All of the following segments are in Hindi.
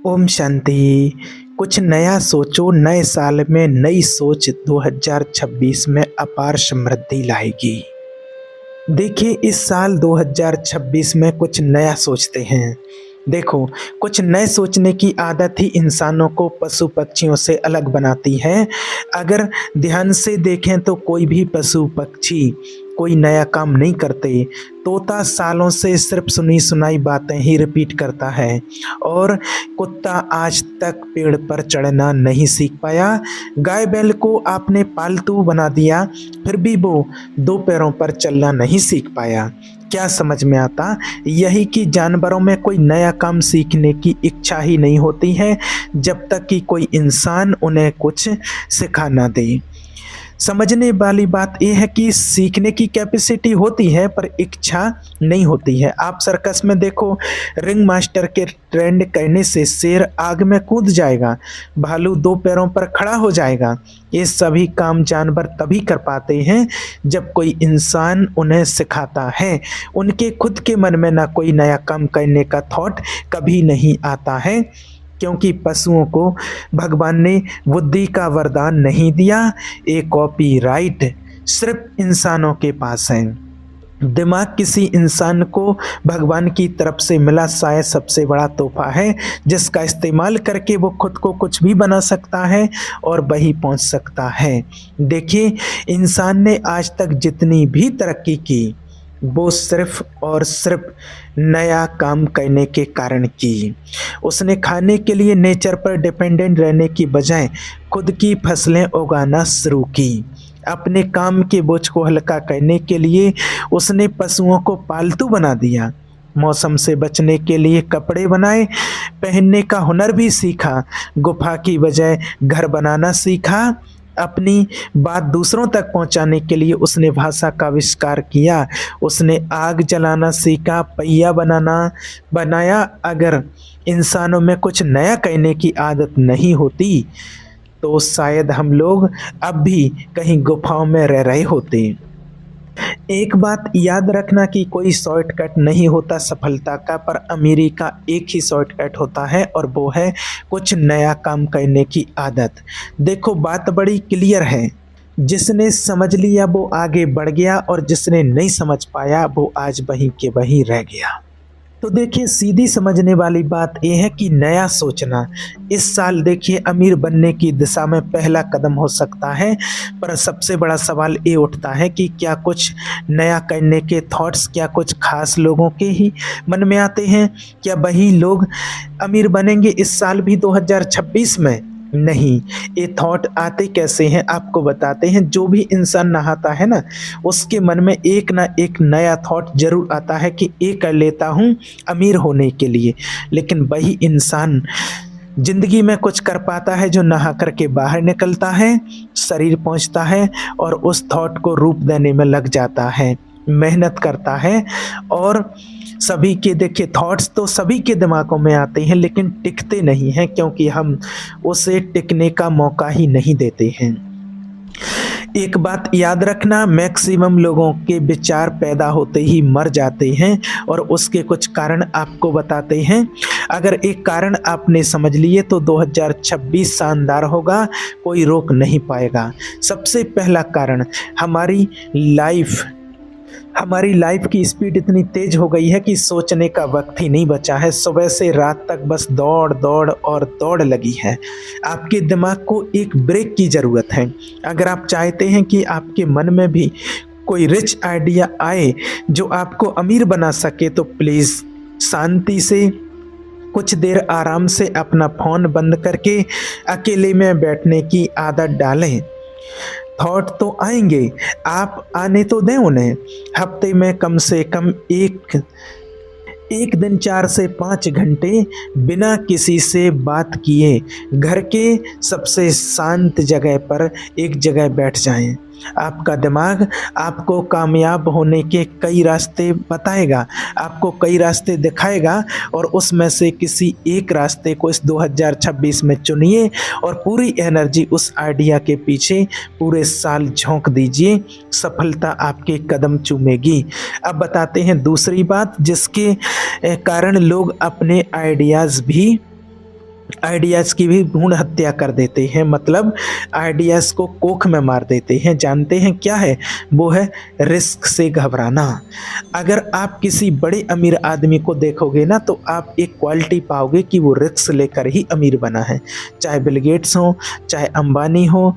ओम शांति। कुछ नया सोचो, नए साल में नई सोच 2026 में अपार समृद्धि लाएगी। देखिए, इस साल 2026 में कुछ नया सोचते हैं। देखो, कुछ नए सोचने की आदत ही इंसानों को पशु पक्षियों से अलग बनाती है। अगर ध्यान से देखें तो कोई भी पशु पक्षी कोई नया काम नहीं करते। तोता सालों से सिर्फ सुनी सुनाई बातें ही रिपीट करता है और कुत्ता आज तक पेड़ पर चढ़ना नहीं सीख पाया। गाय बैल को आपने पालतू बना दिया, फिर भी वो दो पैरों पर चलना नहीं सीख पाया। क्या समझ में आता? यही कि जानवरों में कोई नया काम सीखने की इच्छा ही नहीं होती है जब तक कि कोई इंसान उन्हें कुछ सिखा ना दे। समझने वाली बात यह है कि सीखने की कैपेसिटी होती है पर इच्छा नहीं होती है। आप सर्कस में देखो, रिंग मास्टर के ट्रेंड करने से शेर आग में कूद जाएगा, भालू दो पैरों पर खड़ा हो जाएगा। ये सभी काम जानवर तभी कर पाते हैं जब कोई इंसान उन्हें सिखाता है। उनके खुद के मन में ना कोई नया काम करने का थॉट कभी नहीं आता है, क्योंकि पशुओं को भगवान ने बुद्धि का वरदान नहीं दिया। एक कॉपीराइट सिर्फ इंसानों के पास है। दिमाग किसी इंसान को भगवान की तरफ से मिला शायद सबसे बड़ा तोहफा है, जिसका इस्तेमाल करके वो खुद को कुछ भी बना सकता है और वहीं पहुंच सकता है। देखिए, इंसान ने आज तक जितनी भी तरक्की की वो सिर्फ और सिर्फ नया काम करने के कारण की। उसने खाने के लिए नेचर पर डिपेंडेंट रहने की बजाय खुद की फसलें उगाना शुरू की। अपने काम के बोझ को हल्का करने के लिए उसने पशुओं को पालतू बना दिया। मौसम से बचने के लिए कपड़े बनाए, पहनने का हुनर भी सीखा, गुफा की बजाय घर बनाना सीखा। अपनी बात दूसरों तक पहुंचाने के लिए उसने भाषा का आविष्कार किया। उसने आग जलाना सीखा, पहिया बनाया। अगर इंसानों में कुछ नया करने की आदत नहीं होती तो शायद हम लोग अब भी कहीं गुफाओं में रह रहे होते। एक बात याद रखना कि कोई शॉर्टकट नहीं होता सफलता का, पर अमीरी का एक ही शॉर्टकट होता है और वो है कुछ नया काम करने की आदत। देखो, बात बड़ी क्लियर है। जिसने समझ लिया वो आगे बढ़ गया और जिसने नहीं समझ पाया वो आज वहीं के वहीं रह गया। तो देखिए, सीधी समझने वाली बात यह है कि नया सोचना इस साल देखिए अमीर बनने की दिशा में पहला कदम हो सकता है। पर सबसे बड़ा सवाल ये उठता है कि क्या कुछ नया करने के थॉट्स क्या कुछ खास लोगों के ही मन में आते हैं? क्या वही लोग अमीर बनेंगे इस साल भी 2026 में? नहीं। ये थॉट आते कैसे हैं आपको बताते हैं। जो भी इंसान नहाता है ना, उसके मन में एक ना एक नया थॉट जरूर आता है कि ये कर लेता हूँ अमीर होने के लिए। लेकिन वही इंसान जिंदगी में कुछ कर पाता है जो नहा करके बाहर निकलता है, शरीर पहुँचता है और उस थॉट को रूप देने में लग जाता है, मेहनत करता है। और सभी के देखिए थॉट्स तो सभी के दिमागों में आते हैं लेकिन टिकते नहीं हैं, क्योंकि हम उसे टिकने का मौका ही नहीं देते हैं। एक बात याद रखना, मैक्सिमम लोगों के विचार पैदा होते ही मर जाते हैं और उसके कुछ कारण आपको बताते हैं। अगर एक कारण आपने समझ लिए तो 2026 शानदार होगा, कोई रोक नहीं पाएगा। सबसे पहला कारण, हमारी लाइफ की स्पीड इतनी तेज हो गई है कि सोचने का वक्त ही नहीं बचा है। सुबह से रात तक बस दौड़ दौड़ और दौड़ लगी है। आपके दिमाग को एक ब्रेक की ज़रूरत है। अगर आप चाहते हैं कि आपके मन में भी कोई रिच आइडिया आए जो आपको अमीर बना सके, तो प्लीज़ शांति से कुछ देर आराम से अपना फ़ोन बंद करके अकेले में बैठने की आदत डालें। थॉट तो आएंगे, आप आने तो दें उन्हें। हफ्ते में कम से कम एक दिन 4 से 5 घंटे बिना किसी से बात किए घर के सबसे शांत जगह पर एक जगह बैठ जाएं। आपका दिमाग आपको कामयाब होने के कई रास्ते बताएगा, आपको कई रास्ते दिखाएगा और उसमें से किसी एक रास्ते को इस 2026 में चुनिए और पूरी एनर्जी उस आइडिया के पीछे पूरे साल झोंक दीजिए। सफलता आपके कदम चूमेगी। अब बताते हैं दूसरी बात जिसके कारण लोग अपने आइडियाज़ भी आइडियाज़ की भी भ्रूण हत्या कर देते हैं, मतलब आइडियाज़ को कोख में मार देते हैं। जानते हैं क्या है? वो है रिस्क से घबराना। अगर आप किसी बड़े अमीर आदमी को देखोगे ना, तो आप एक क्वालिटी पाओगे कि वो रिस्क लेकर ही अमीर बना है। चाहे बिल गेट्स हो, चाहे अंबानी हो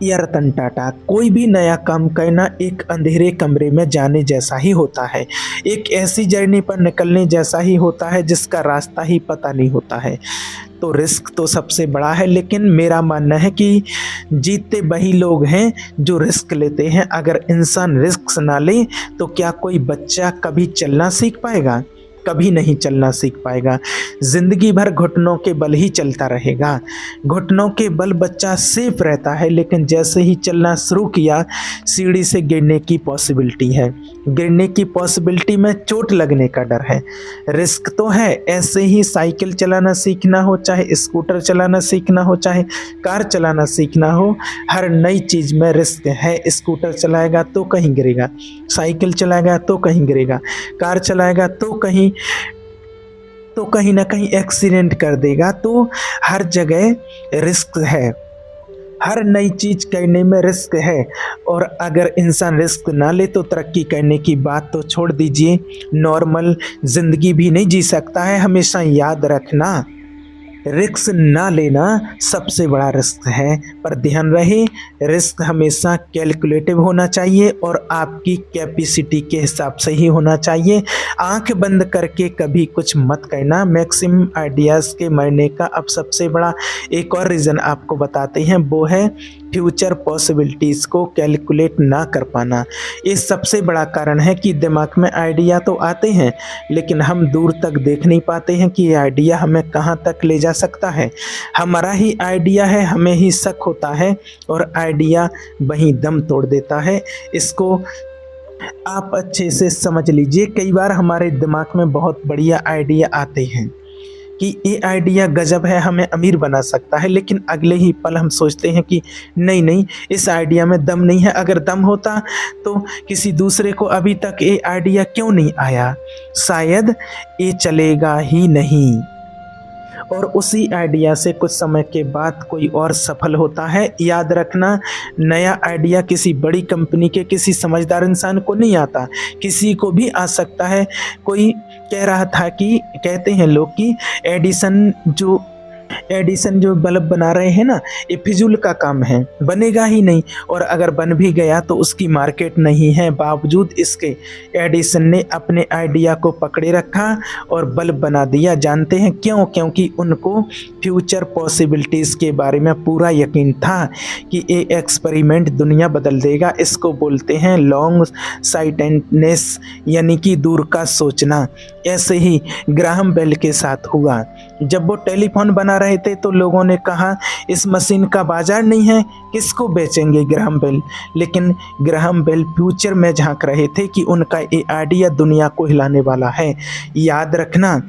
या रतन टाटा, कोई भी नया काम करना एक अंधेरे कमरे में जाने जैसा ही होता है, एक ऐसी जर्नी पर निकलने जैसा ही होता है जिसका रास्ता ही पता नहीं होता है। तो रिस्क तो सबसे बड़ा है, लेकिन मेरा मानना है कि जीतते वही लोग हैं जो रिस्क लेते हैं। अगर इंसान रिस्क ना ले तो क्या कोई बच्चा कभी चलना सीख पाएगा? कभी नहीं चलना सीख पाएगा। जिंदगी भर घुटनों के बल ही चलता रहेगा। घुटनों के बल बच्चा सेफ रहता है, लेकिन जैसे ही चलना शुरू किया, सीढ़ी से गिरने की पॉसिबिलिटी है। गिरने की पॉसिबिलिटी में चोट लगने का डर है। रिस्क तो है। ऐसे ही साइकिल चलाना सीखना हो, चाहे स्कूटर चलाना सीखना हो, चाहे कार चलाना सीखना हो, हर नई चीज़ में रिस्क है। स्कूटर चलाएगा तो कहीं गिरेगा, साइकिल चलाएगा तो कहीं गिरेगा, कार चलाएगा तो कहीं ना कहीं एक्सीडेंट कर देगा। तो हर जगह रिस्क है, हर नई चीज करने में रिस्क है। और अगर इंसान रिस्क ना ले तो तरक्की करने की बात तो छोड़ दीजिए, नॉर्मल जिंदगी भी नहीं जी सकता है। हमेशा याद रखना, रिस्क ना लेना सबसे बड़ा रिस्क है। पर ध्यान रहे, रिस्क हमेशा कैलकुलेटिव होना चाहिए और आपकी कैपेसिटी के हिसाब से ही होना चाहिए। आंख बंद करके कभी कुछ मत करना। मैक्सिमम आइडियाज़ के मरने का अब सबसे बड़ा एक और रीज़न आपको बताते हैं, वो है फ्यूचर पॉसिबिलिटीज़ को कैलकुलेट ना कर पाना। ये सबसे बड़ा कारण है कि दिमाग में आइडिया तो आते हैं, लेकिन हम दूर तक देख नहीं पाते हैं कि ये आइडिया हमें कहाँ तक ले जा सकता है। हमारा ही आइडिया है, हमें ही शक होता है और आइडिया वहीं दम तोड़ देता है। इसको आप अच्छे से समझ लीजिए। कई बार हमारे दिमाग में बहुत बढ़िया आइडिया आते हैं कि ये आइडिया गजब है, हमें अमीर बना सकता है, लेकिन अगले ही पल हम सोचते हैं कि नहीं नहीं, इस आइडिया में दम नहीं है। अगर दम होता तो किसी दूसरे को अभी तक ये आइडिया क्यों नहीं आया? शायद ये चलेगा ही नहीं। और उसी आइडिया से कुछ समय के बाद कोई और सफल होता है। याद रखना, नया आइडिया किसी बड़ी कंपनी के किसी समझदार इंसान को नहीं आता, किसी को भी आ सकता है। कोई कह रहा था कि कहते हैं लोग कि एडिसन जो बल्ब बना रहे हैं ना, ये फिजूल का काम है, बनेगा ही नहीं। और अगर बन भी गया तो उसकी मार्केट नहीं है। बावजूद इसके एडिसन ने अपने आइडिया को पकड़े रखा और बल्ब बना दिया। जानते हैं क्यों? क्योंकि उनको फ्यूचर पॉसिबिलिटीज़ के बारे में पूरा यकीन था कि ये एक्सपेरिमेंट दुनिया बदल देगा। इसको बोलते हैं लॉन्ग साइटेडनेस, यानी कि दूर का सोचना। ऐसे ही ग्राहम बेल के साथ हुआ। जब वो टेलीफोन बना रहे थे तो लोगों ने कहा इस मशीन का बाजार नहीं है, किसको बेचेंगे ग्राहम बेल। लेकिन ग्राहम बेल फ्यूचर में झांक रहे थे कि उनका ये आइडिया दुनिया को हिलाने वाला है। याद रखना,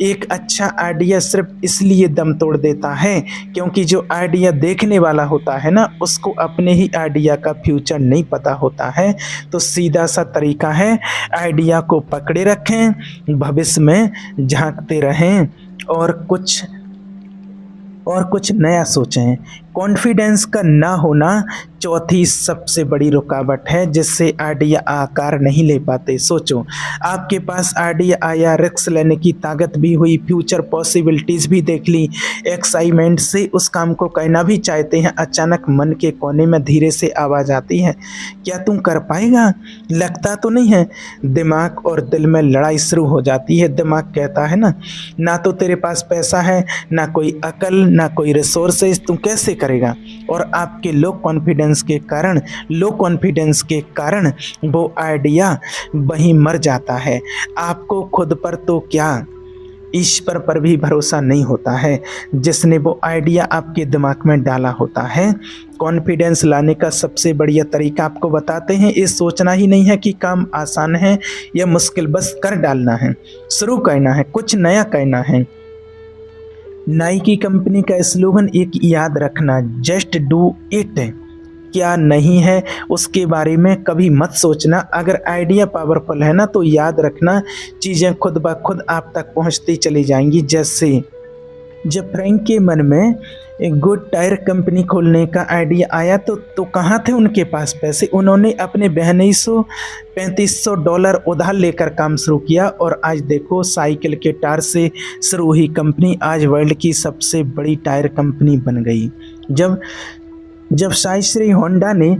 एक अच्छा आइडिया सिर्फ इसलिए दम तोड़ देता है क्योंकि जो आइडिया देखने वाला होता है ना, उसको अपने ही आइडिया का फ्यूचर नहीं पता होता है। तो सीधा सा तरीका है, आइडिया को पकड़े रखें, भविष्य में झांकते रहें और कुछ नया सोचें। कॉन्फिडेंस का ना होना चौथी सबसे बड़ी रुकावट है जिससे आइडिया आकार नहीं ले पाते। सोचो, आपके पास आइडिया आया, रिस्क लेने की ताकत भी हुई, फ्यूचर पॉसिबिलिटीज़ भी देख ली, एक्साइटमेंट से उस काम को करना भी चाहते हैं। अचानक मन के कोने में धीरे से आवाज़ आती है, क्या तुम कर पाएगा? लगता तो नहीं है। दिमाग और दिल में लड़ाई शुरू हो जाती है। दिमाग कहता है ना तो तेरे पास पैसा है, ना कोई अकल, ना कोई रिसोर्सेज, तुम कैसे करेगा? और आपके लो कॉन्फिडेंस के कारण वो आइडिया वहीं मर जाता है। आपको खुद पर तो क्या, ईश्वर पर भी भरोसा नहीं होता है जिसने वो आइडिया आपके दिमाग में डाला होता है। कॉन्फिडेंस लाने का सबसे बढ़िया तरीका आपको बताते हैं। ये सोचना ही नहीं है कि काम आसान है या मुश्किल, बस कर डालना है, शुरू करना है, कुछ नया करना है। नाइकी कंपनी का स्लोगन एक याद रखना, जस्ट डू इट। क्या नहीं है उसके बारे में कभी मत सोचना। अगर आइडिया पावरफुल है ना, तो याद रखना चीज़ें खुद ब खुद आप तक पहुंचती चली जाएंगी। जैसे जब फ्रैंक के मन में एक गुड टायर कंपनी खोलने का आइडिया आया तो कहाँ थे उनके पास पैसे। उन्होंने अपने $3500 उधार लेकर काम शुरू किया और आज देखो साइकिल के टायर से शुरू हुई कंपनी आज वर्ल्ड की सबसे बड़ी टायर कंपनी बन गई। जब साई होंडा ने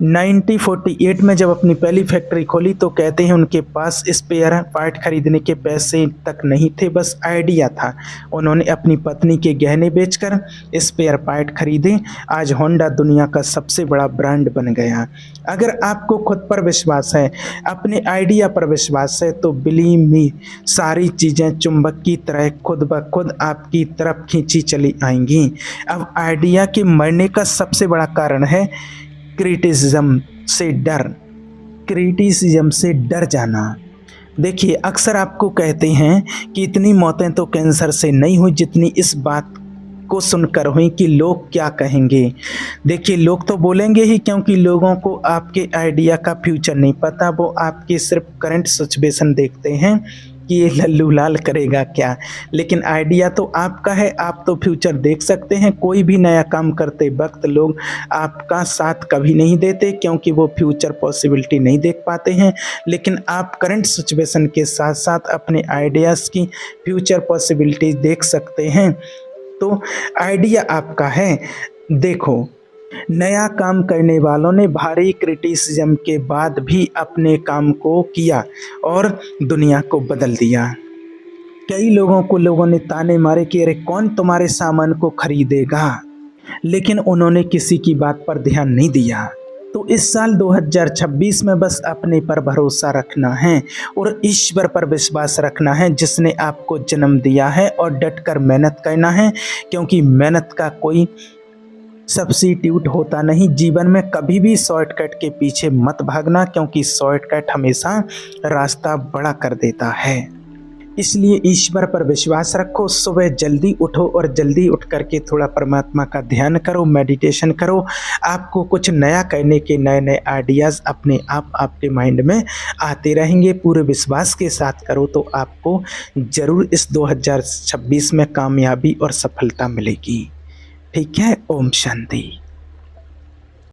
1948 में जब अपनी पहली फैक्ट्री खोली तो कहते हैं उनके पास स्पेयर पार्ट खरीदने के पैसे तक नहीं थे, बस आइडिया था। उन्होंने अपनी पत्नी के गहने बेचकर स्पेयर पार्ट खरीदे। आज होंडा दुनिया का सबसे बड़ा ब्रांड बन गया। अगर आपको खुद पर विश्वास है, अपने आइडिया पर विश्वास है तो बिलीव मी सारी चीज़ें चुंबक की तरह खुद ब खुद आपकी तरफ खींची चली आएंगी। अब आइडिया के मरने का सबसे बड़ा कारण है क्रिटिसिज्म से डर जाना। देखिए अक्सर आपको कहते हैं कि इतनी मौतें तो कैंसर से नहीं हुई जितनी इस बात को सुनकर हुई कि लोग क्या कहेंगे। देखिए लोग तो बोलेंगे ही, क्योंकि लोगों को आपके आइडिया का फ्यूचर नहीं पता। वो आपके सिर्फ करंट सिचुएशन देखते हैं कि ये लल्लू लाल करेगा क्या, लेकिन आइडिया तो आपका है। आप तो फ्यूचर देख सकते हैं। कोई भी नया काम करते वक्त लोग आपका साथ कभी नहीं देते क्योंकि वो फ्यूचर पॉसिबिलिटी नहीं देख पाते हैं, लेकिन आप करंट सिचुएशन के साथ साथ अपने आइडियाज़ की फ्यूचर पॉसिबिलिटी देख सकते हैं। तो आइडिया आपका है। देखो नया काम करने वालों ने भारी क्रिटिसिज्म के बाद भी अपने काम को किया और दुनिया को बदल दिया। कई लोगों ने ताने मारे कि अरे कौन तुम्हारे सामान को खरीदेगा, लेकिन उन्होंने किसी की बात पर ध्यान नहीं दिया। तो इस साल 2026 में बस अपने पर भरोसा रखना है और ईश्वर पर विश्वास रखना है जिसने आपको जन्म दिया है, और डटकर मेहनत करना है क्योंकि मेहनत का कोई सब्स्टिट्यूट होता नहीं। जीवन में कभी भी शॉर्टकट के पीछे मत भागना क्योंकि शॉर्टकट हमेशा रास्ता बड़ा कर देता है। इसलिए ईश्वर पर विश्वास रखो। सुबह जल्दी उठो और जल्दी उठ करके थोड़ा परमात्मा का ध्यान करो, मेडिटेशन करो। आपको कुछ नया करने के नए आइडियाज़ अपने आप आपके माइंड में आते रहेंगे। पूरे विश्वास के साथ करो तो आपको ज़रूर इस 2026 में कामयाबी और सफलता मिलेगी। ठीक है। ओम शांति।